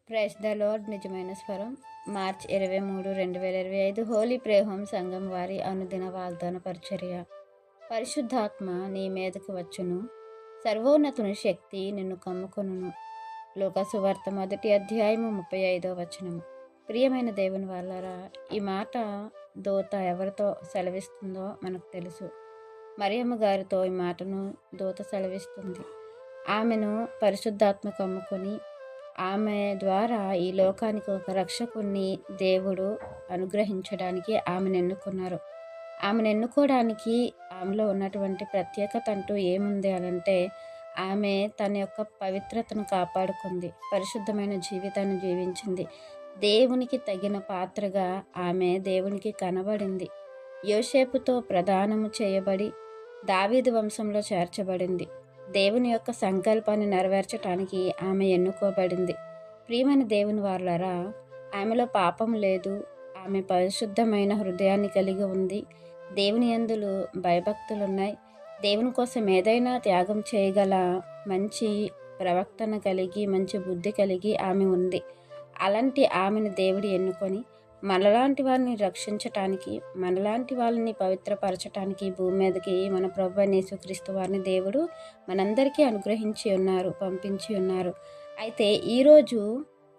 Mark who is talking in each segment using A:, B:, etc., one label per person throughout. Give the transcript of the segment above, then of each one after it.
A: Praise the lord. నిజమైన స్వరం. March 23, 2025 Holi prayer home సంఘం వారి అనుదిన వాగ్దాన పరిచర్య. పరిశుద్ధాత్మ నీ మీదకు వచ్చును, సర్వోన్నతుని శక్తి నిన్ను కమ్ముకొనును. లూకా సువార్త 1వ అధ్యాయము 35వ వచనము. ప్రియమైన దేవుని వాళ్ళారా, ఈ మాట దూత ఎవరితో సెలవిస్తుందో మనకు తెలుసు. మరియమ్మ గారితో ఈ మాటను దూత సెలవిస్తుంది. ఆమెను పరిశుద్ధాత్మ కమ్ముకొని ఆమె ద్వారా ఈ లోకానికి ఒక రక్షకుణ్ణి దేవుడు అనుగ్రహించడానికి ఆమెను ఎన్నుకున్నారు. ఆమెను ఎన్నుకోవడానికి ఆమెలో ఉన్నటువంటి ప్రత్యేకత అంటూ ఏముంది అనంటే, ఆమె తన యొక్క పవిత్రతను కాపాడుకుంది, పరిశుద్ధమైన జీవితాన్ని జీవించింది. దేవునికి తగిన పాత్రగా ఆమె దేవునికి కనబడింది. యోసేపుతో ప్రదానము చేయబడి దావీదు వంశంలో చేర్చబడింది. దేవుని యొక్క సంకల్పాన్ని నెరవేర్చడానికి ఆమె ఎన్నుకోబడింది. ప్రియమైన దేవుని వారలారా, ఆమెలో పాపం లేదు. ఆమె పరిశుద్ధమైన హృదయాన్ని కలిగి ఉంది. దేవుని యందులు భయభక్తులున్నాయి. దేవుని కోసం ఏదైనా త్యాగం చేయగల మంచి ప్రవర్తన కలిగి, మంచి బుద్ధి కలిగి ఆమె ఉంది. అలాంటి ఆమెను దేవుడు ఎన్నుకొని మనలాంటి వారిని రక్షించటానికి, మనలాంటి వాళ్ళని పవిత్రపరచటానికి భూమి మీదకి మన ప్రభువైన యేసుక్రీస్తు వారిని దేవుడు మనందరికీ అనుగ్రహించి ఉన్నారు, పంపించి ఉన్నారు. అయితే ఈరోజు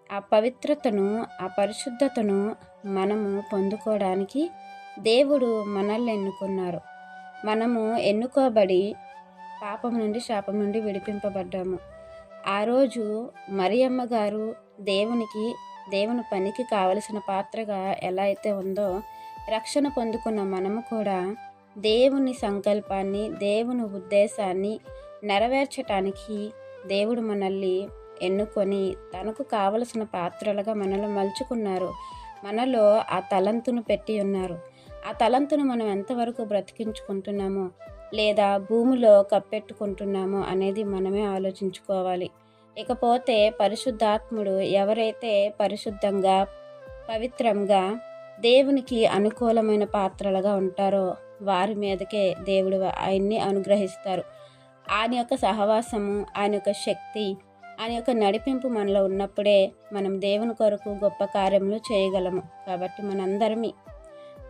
A: ఆ పవిత్రతను, ఆ పరిశుద్ధతను మనము పొందుకోవడానికి దేవుడు మనల్ని ఎన్నుకున్నారు. మనము ఎన్నుకోబడి పాపం నుండి, శాపం నుండి విడిపింపబడ్డాము. ఆ రోజు మరియమ్మ గారు దేవుని పనికి కావలసిన పాత్రగా ఎలా అయితే ఉందో, రక్షణ పొందుకున్న మనము కూడా దేవుని సంకల్పాన్ని, దేవుని ఉద్దేశాన్ని నెరవేర్చటానికి దేవుడు మనల్ని ఎన్నుకొని తనకు కావలసిన పాత్రలుగా మనల్ని మలుచుకున్నారు. మనలో ఆ తలంతును పెట్టి ఉన్నారు. ఆ తలంతును మనం ఎంతవరకు బ్రతికించుకుంటున్నామో లేదా భూమిలో కప్పెట్టుకుంటున్నామో అనేది మనమే ఆలోచించుకోవాలి. ఇకపోతే పరిశుద్ధాత్ముడు ఎవరైతే పరిశుద్ధంగా, పవిత్రంగా, దేవునికి అనుకూలమైన పాత్రలుగా ఉంటారో వారి మీదకే దేవుడు ఆయన్ని అనుగ్రహిస్తారు. ఆయన యొక్క సహవాసము, ఆయన యొక్క శక్తి, ఆయన యొక్క నడిపింపు మనలో ఉన్నప్పుడే మనం దేవుని కొరకు గొప్ప కార్యములు చేయగలము. కాబట్టి మనందరమీ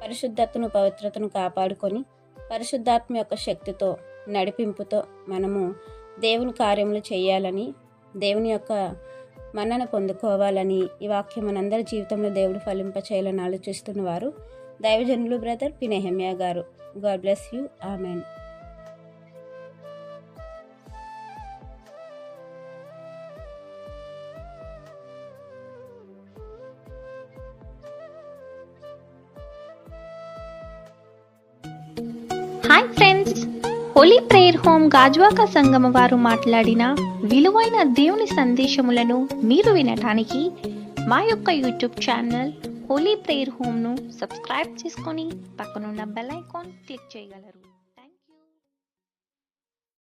A: పరిశుద్ధతను, పవిత్రతను కాపాడుకొని పరిశుద్ధాత్మ యొక్క శక్తితో, నడిపింపుతో మనము దేవుని కార్యములు చేయాలని, దేవుని యొక్క మన్నన పొందుకోవాలని ఈ వాక్యం మనందరి జీవితంలో దేవుడు ఫలింపచేయాలని ఆలోచిస్తున్న వారు దైవజనులు బ్రదర్ పి. నెహెమ్యా గారు. God bless you. Amen.
B: Hi friends, holy prayer home Gajuwaka Sangama వారు మాట్లాడిన విలువైన దేవుని సందేశములను మీరు వినటానికి మా యొక్క యూట్యూబ్ ఛానల్ హోలీ ప్రేయర్ హోమ్ను సబ్స్క్రైబ్ చేసుకొని పక్కనున్న బెల్ ఐకాన్ క్లిక్ చేయగలరు.